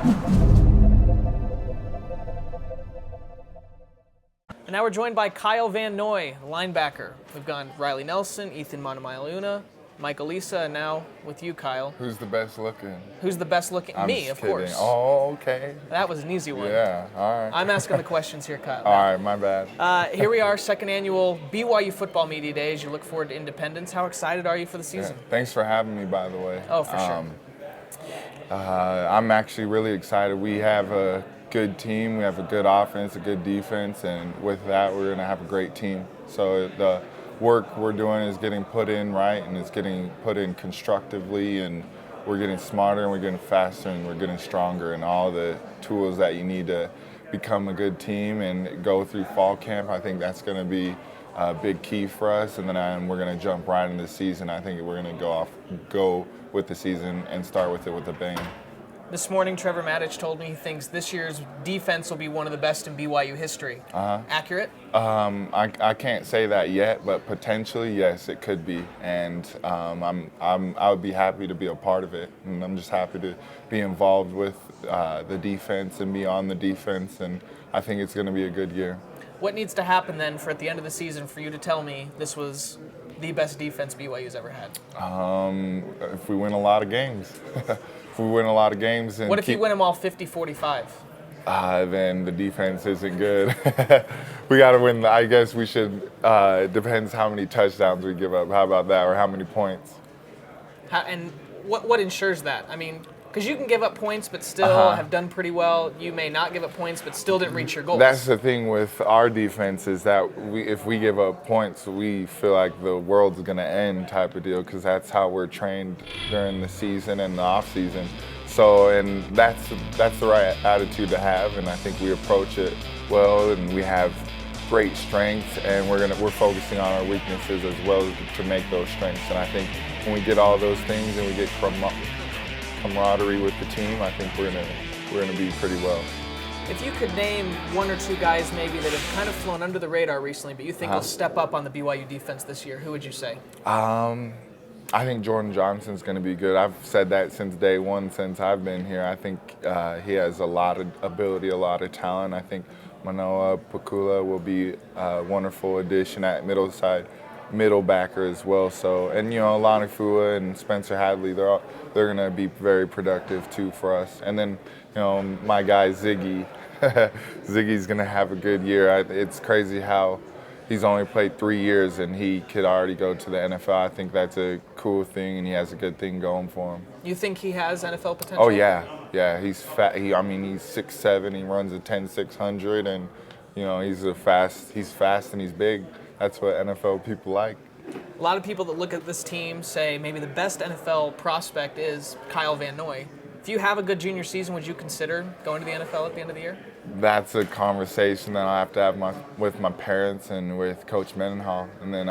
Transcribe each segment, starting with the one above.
And now we're joined by Kyle Van Noy, linebacker. We've gone Riley Nelson, Ethan Monomailuna, Michael Lisa, and now with you, Kyle. Who's the best looking? Who's the best looking? I'm Me, just of kidding. course. Oh, okay. That was an easy one. Yeah, all right. I'm asking the questions here, Kyle. All right, my bad. Here we are, second annual BYU Football Media Days. You look forward to Independence. How excited are you for the season? Yeah, thanks for having me, by the way. Oh, for sure. I'm actually really excited. We have a good team. We have a good offense, a good defense, and with that, we're going to have a great team. So the work we're doing is getting put in right, and it's getting put in constructively, and we're getting smarter, and we're getting faster, and we're getting stronger, and all the tools that you need to become a good team and go through fall camp. I think that's going to be a big key for us, and then we're going to jump right into the season. I think we're going to go with the season and start with it with a bang. This morning, Trevor Matich told me he thinks this year's defense will be one of the best in BYU history. Accurate? I can't say that yet, but potentially, yes, it could be. And I would be happy to be a part of it. And I'm just happy to be involved with the defense and be on the defense. And I think it's going to be a good year. What needs to happen then for at the end of the season for you to tell me this was the best defense BYU's ever had? If we win a lot of games. If we win a lot of games. And what if you win them all 50-45? Then the defense isn't good. We got to win. I guess we should. It depends how many touchdowns we give up. How about that? Or how many points? And what ensures that? I mean, because you can give up points but still have done pretty well. You may not give up points but still didn't reach your goals. That's the thing with our defense is that if we give up points, we feel like the world's going to end type of deal because that's how we're trained during the season and the off season. So, and that's the right attitude to have, and I think we approach it well, and we have great strengths, and we're focusing on our weaknesses as well to make those strengths. And I think when we get all those things and we get camaraderie with the team, I think we're gonna be pretty well. If you could name one or two guys maybe that have kind of flown under the radar recently, but you think will step up on the BYU defense this year, who would you say? I think Jordan Johnson's going to be good. I've said that since day one, since I've been here. I think he has a lot of ability, a lot of talent. I think Manoa Pakula will be a wonderful addition at middle backer as well. So, and Lonnie Fua and Spencer Hadley, they're going to be very productive too for us. And then my guy Ziggy, Ziggy's going to have a good year. It's crazy how he's only played 3 years and he could already go to the NFL. I think that's a cool thing, and he has a good thing going for him. You think he has NFL potential? Oh yeah. He's fat. He's 6'7". He runs a 10.600, and he's fast and he's big. That's what NFL people like. A lot of people that look at this team say maybe the best NFL prospect is Kyle Van Noy. If you have a good junior season, would you consider going to the NFL at the end of the year? That's a conversation that I have to have with my parents and with Coach Mendenhall, and then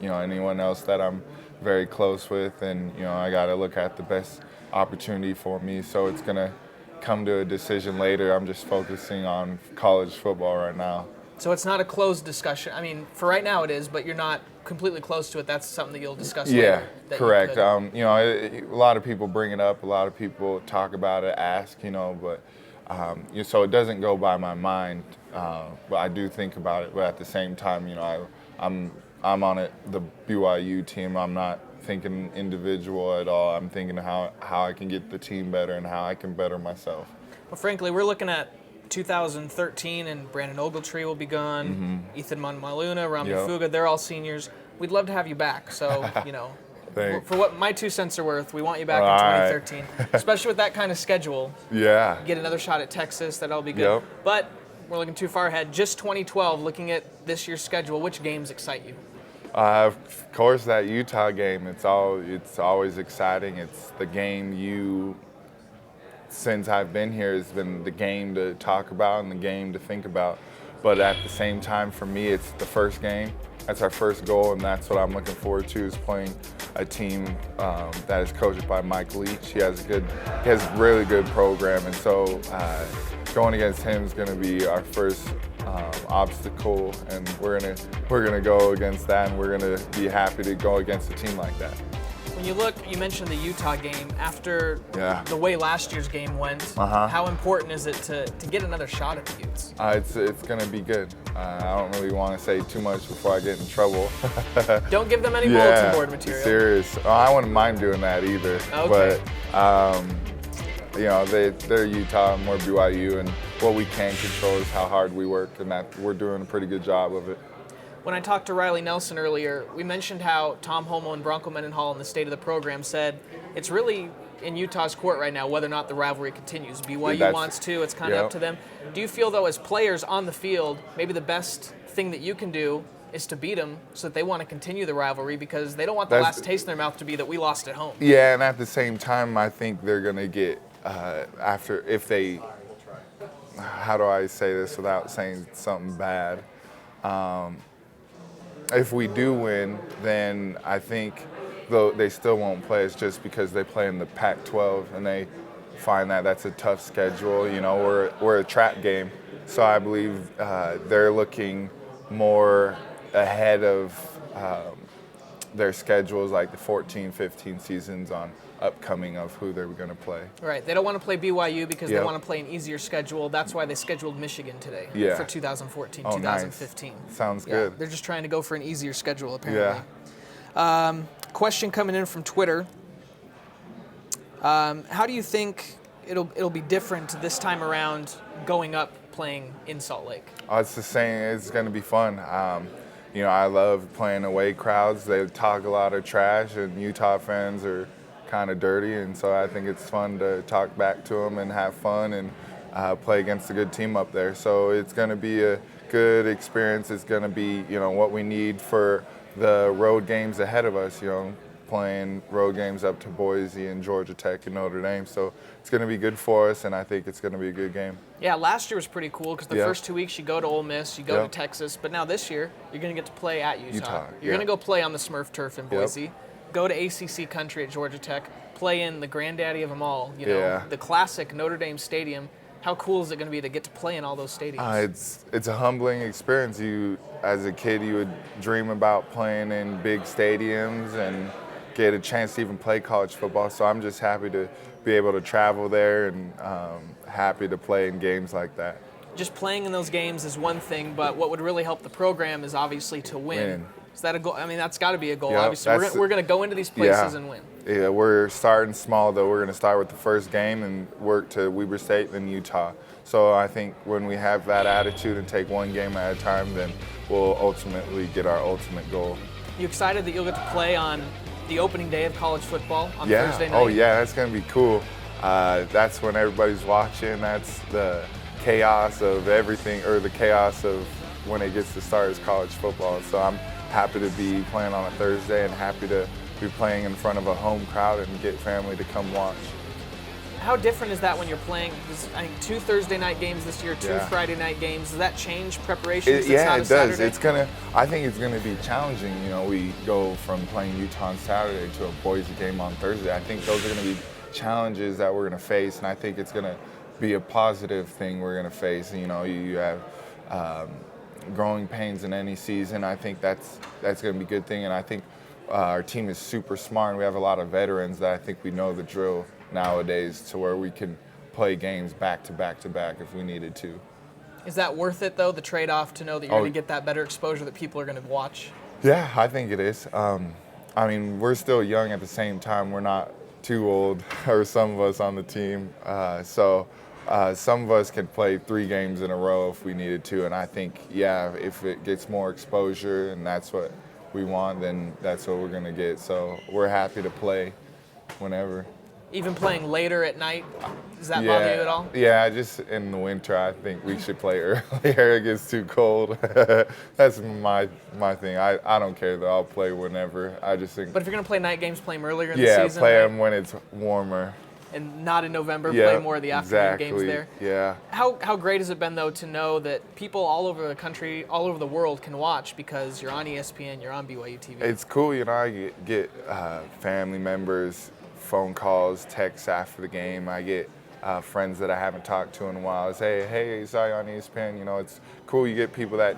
anyone else that I'm very close with, and I got to look at the best opportunity for me. So it's gonna come to a decision later. I'm just focusing on college football right now. So it's not a closed discussion. I mean, for right now it is, but you're not completely close to it. That's something that you'll discuss later. Yeah, correct. A lot of people bring it up. A lot of people talk about it, ask, but so it doesn't go by my mind. But I do think about it. But at the same time, I'm on the BYU team. I'm not thinking individual at all. I'm thinking how I can get the team better and how I can better myself. Well, frankly, we're looking at 2013, and Brandon Ogletree will be gone. Ethan Monomailuna, Rami Fuga, they're all seniors. We'd love to have you back. So, for what my 2 cents are worth, we want you back in 2013, especially with that kind of schedule. Yeah. Get another shot at Texas, that'll be good. Yep. But we're looking too far ahead. Just 2012, looking at this year's schedule, which games excite you? Of course, that Utah game. It's always exciting. It's the game since I've been here, has been the game to talk about and the game to think about. But at the same time, for me, it's the first game. That's our first goal, and that's what I'm looking forward to, is playing a team that is coached by Mike Leach. He has a really good program, and so going against him is going to be our first obstacle, and we're gonna go against that, and we're gonna be happy to go against a team like that. When you look, you mentioned the Utah game. After the way last year's game went, how important is it to get another shot at the Utes? It's going to be good. I don't really want to say too much before I get in trouble. Don't give them any bulletin board material. Serious. Oh, I wouldn't mind doing that either. Okay. But, you know, they're Utah and we're BYU, and what we can control is how hard we work, and that we're doing a pretty good job of it. When I talked to Riley Nelson earlier, we mentioned how Tom Homo and Bronco Mendenhall in the State of the Program said it's really in Utah's court right now whether or not the rivalry continues. BYU wants to, it's kind of up to them. Do you feel, though, as players on the field, maybe the best thing that you can do is to beat them so that they want to continue the rivalry, because they don't want the last taste in their mouth to be that we lost at home? Yeah, and at the same time, I think they're going to get, if they, how do I say this without saying something bad? If we do win, then I think they still won't play us just because they play in the Pac-12 and they find that that's a tough schedule. You know, we're a trap game, so I believe they're looking more ahead of their schedules, like the 14-15 seasons on upcoming of who they're going to play. Right. They don't want to play BYU because they want to play an easier schedule. That's why they scheduled Michigan today for 2014, 2015. Nice. Sounds good. They're just trying to go for an easier schedule, apparently. Yeah. Question coming in from Twitter. How do you think it'll be different this time around going up playing in Salt Lake? Oh, it's the same. It's going to be fun. You know, I love playing away crowds. They talk a lot of trash, and Utah fans are kind of dirty, and so I think it's fun to talk back to them and have fun and play against a good team up there. So it's going to be a good experience. It's going to be, you know, what we need for the road games ahead of us, you know, playing road games up to Boise and Georgia Tech and Notre Dame. So it's going to be good for us, and I think it's going to be a good game. Yeah, last year was pretty cool because the first 2 weeks you go to Ole Miss, you go to Texas, but now this year you're going to get to play at Utah. You're going to go play on the Smurf turf in Boise, go to ACC country at Georgia Tech, play in the granddaddy of them all, you know, the classic Notre Dame Stadium. How cool is it going to be to get to play in all those stadiums? It's a humbling experience. You, as a kid, you would dream about playing in big stadiums and get a chance to even play college football. So I'm just happy to be able to travel there and happy to play in games like that. Just playing in those games is one thing, but what would really help the program is obviously to win. Is that a goal? I mean, that's got to be a goal. Obviously, we're going to go into these places and win. Yeah, we're starting small, though. We're going to start with the first game and work to Weber State, then Utah. So I think when we have that attitude and take one game at a time, then we'll ultimately get our ultimate goal. You excited that you'll get to play on the opening day of college football on Thursday night? Oh, yeah, that's going to be cool. That's when everybody's watching. That's the chaos of everything, or the chaos of when it gets to start is college football. So I'm happy to be playing on a Thursday and happy to be playing in front of a home crowd and get family to come watch. How different is that when you're playing, I think 2 Thursday night games this year, 2 Friday night games? Does that change preparations? It does. I think it's gonna be challenging. You know, we go from playing Utah on Saturday to a Boise game on Thursday. I think those are gonna be challenges that we're gonna face, and I think it's gonna be a positive thing we're gonna face. You know, you have growing pains in any season. I think that's gonna be a good thing, and I think our team is super smart, and we have a lot of veterans that I think we know the drill nowadays to where we can play games back to back to back if we needed to. Is that worth it, though, the trade-off to know that you're going to get that better exposure that people are going to watch? Yeah, I think it is. I mean, we're still young at the same time. We're not too old, or some of us on the team. So some of us can play 3 games in a row if we needed to. And I think, if it gets more exposure and that's what we want, then that's what we're going to get. So we're happy to play whenever. Even playing later at night, does that bother you at all? Yeah, just in the winter, I think we should play earlier. It gets too cold. That's my thing. I don't care though. I'll play whenever. I just think. But if you're gonna play night games, play them earlier in the season. Yeah, play them when it's warmer. And not in November. Play more of the afternoon games there. Yeah. How great has it been though to know that people all over the country, all over the world, can watch because you're on ESPN, you're on BYUtv. It's cool, you know. I get family members, phone calls, texts after the game. I get friends that I haven't talked to in a while. I say, hey, saw you on ESPN. You know, it's cool. You get people that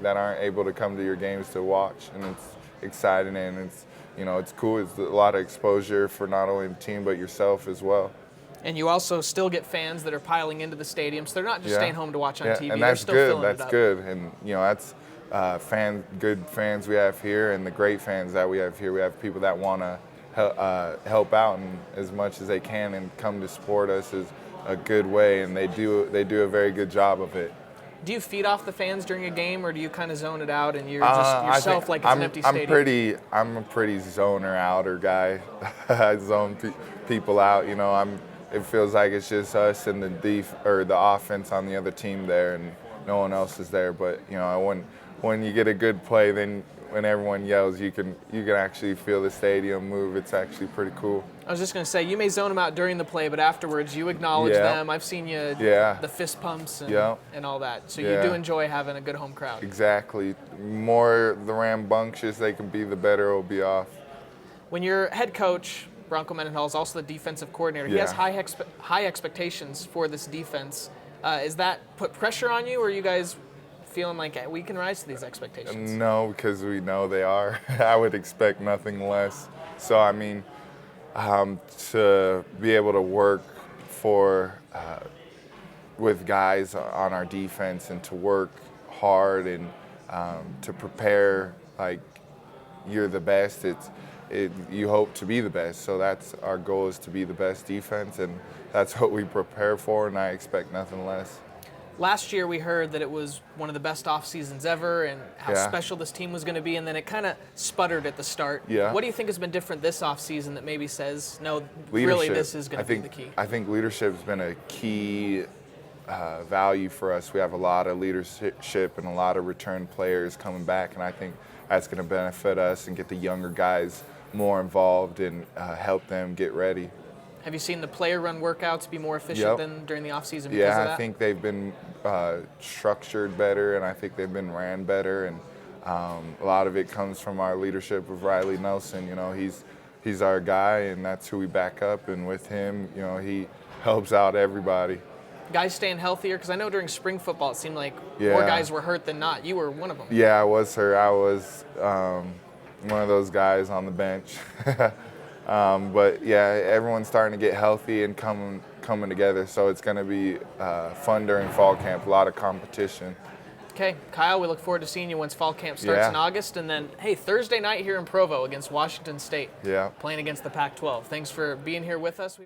aren't able to come to your games to watch, and it's exciting, and it's it's cool. It's a lot of exposure for not only the team but yourself as well. And you also still get fans that are piling into the stadium, so they're not just staying home to watch on TV. And they're that's still good. filling That's it up. good. And that's good fans we have here, and the great fans that we have here. We have people that want to help out and as much as they can and come to support us is a good way, and they do a very good job of it. Do you feed off the fans during a game, or do you kind of zone it out and you're just yourself like it's an empty stadium? I'm a pretty zoner outer guy. I zone people out. It feels like it's just us and the offense on the other team there, and no one else is there. But when you get a good play, then when everyone yells, you can actually feel the stadium move. It's actually pretty cool. I was just going to say, you may zone them out during the play, but afterwards you acknowledge them. I've seen you the fist pumps and all that. So you do enjoy having a good home crowd. Exactly. The more the rambunctious they can be, the better it'll be off. When your head coach, Bronco Mendenhall, is also the defensive coordinator, he has high expectations for this defense. Is that put pressure on you, or are you guys feeling like we can rise to these expectations? No, because we know they are. I would expect nothing less. So, to be able to work with guys on our defense and to work hard and to prepare like you're the best, you hope to be the best. So that's our goal, is to be the best defense, and that's what we prepare for, and I expect nothing less. Last year we heard that it was one of the best off seasons ever and how special this team was going to be, and then it kind of sputtered at the start. Yeah. What do you think has been different this off season that maybe says, no, Leadership. really this is going to be the key? I think leadership has been a key value for us. We have a lot of leadership and a lot of return players coming back, and I think that's going to benefit us and get the younger guys more involved and help them get ready. Have you seen the player-run workouts be more efficient than during the offseason because of that? Yeah, I think they've been structured better, and I think they've been ran better, and a lot of it comes from our leadership of Riley Nelson. He's our guy, and that's who we back up, and with him, he helps out everybody. Guys staying healthier, because I know during spring football it seemed like more guys were hurt than not. You were one of them. Yeah, I was hurt. I was one of those guys on the bench. But everyone's starting to get healthy and coming together, so it's going to be fun during fall camp, a lot of competition. Okay, Kyle, we look forward to seeing you once fall camp starts in August, and then, Thursday night here in Provo against Washington State, playing against the Pac-12. Thanks for being here with us.